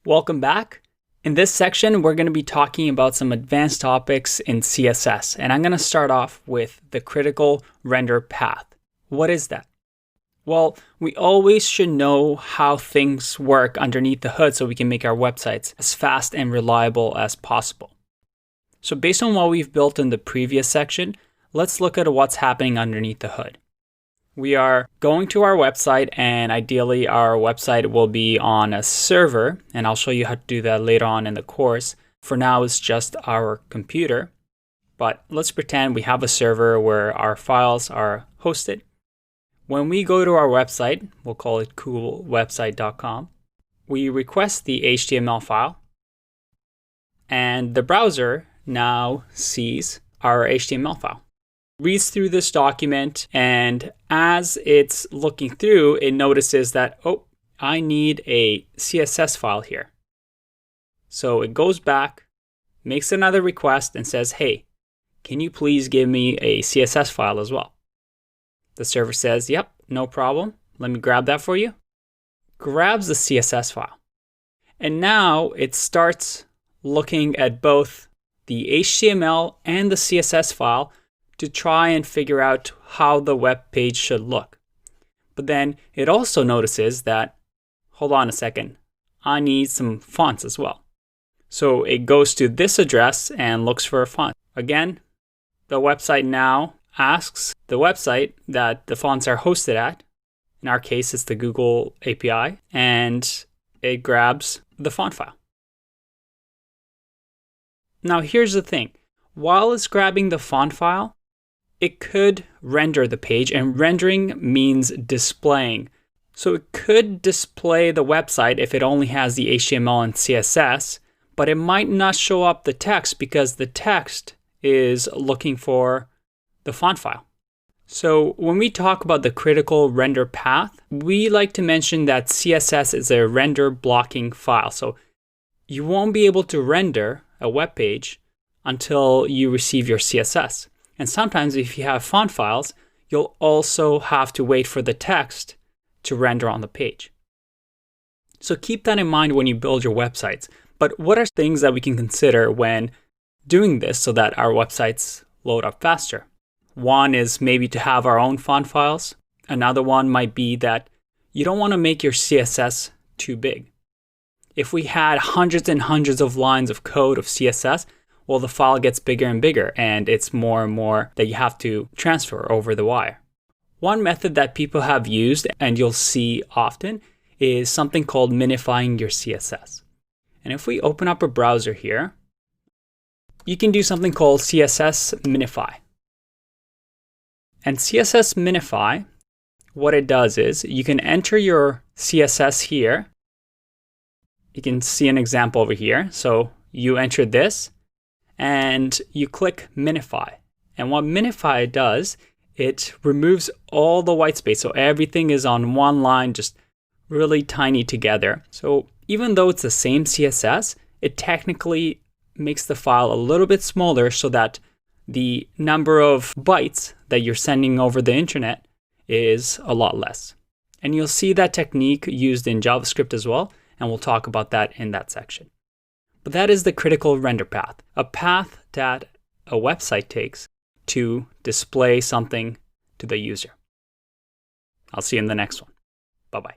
Welcome back. In this section, we're going to be talking about some advanced topics in CSS, and I'm going to start off with the critical render path. What is that? Well, we always should know how things work underneath the hood so we can make our websites as fast and reliable as possible. So based on what we've built in the previous section, let's look at what's happening underneath the hood. We are going to our website, and ideally our website will be on a server, and I'll show you how to do that later on in the course. For now, it's just our computer, but let's pretend we have a server where our files are hosted. When we go to our website, we'll call it coolwebsite.com, we request the HTML file, and the browser now sees our HTML file. Reads through this document, and as it's looking through, it notices that, oh, I need a CSS file here. So it goes back, makes another request, and says, hey, can you please give me a CSS file as well? The server says, yep, no problem. Let me grab that for you. Grabs the CSS file. And now it starts looking at both the HTML and the CSS file to try and figure out how the web page should look. But then it also notices that, hold on a second, I need some fonts as well. So it goes to this address and looks for a font. Again, the website now asks the website that the fonts are hosted at. In our case, it's the Google API, and it grabs the font file. Now here's the thing. While it's grabbing the font file, it could render the page, and rendering means displaying. So it could display the website if it only has the HTML and CSS, but it might not show up the text because the text is looking for the font file. So when we talk about the critical render path, we like to mention that CSS is a render blocking file. So you won't be able to render a web page until you receive your CSS. And sometimes if you have font files, you'll also have to wait for the text to render on the page. So keep that in mind when you build your websites. But what are things that we can consider when doing this so that our websites load up faster? One is maybe to have our own font files. Another one might be that you don't want to make your CSS too big. If we had hundreds and hundreds of lines of code of CSS, well, the file gets bigger and bigger, and it's more and more that you have to transfer over the wire. One method that people have used, and you'll see often, is something called minifying your CSS. And if we open up a browser here, you can do something called CSS minify. And CSS minify, what it does is you can enter your CSS here. You can see an example over here. So you enter this, and you click minify. And what minify does, it removes all the white space. So everything is on one line, just really tiny together. So even though it's the same CSS, it technically makes the file a little bit smaller so that the number of bytes that you're sending over the internet is a lot less. And you'll see that technique used in JavaScript as well, and we'll talk about that in that section. But that is the critical render path, a path that a website takes to display something to the user. I'll see you in the next one. Bye-bye.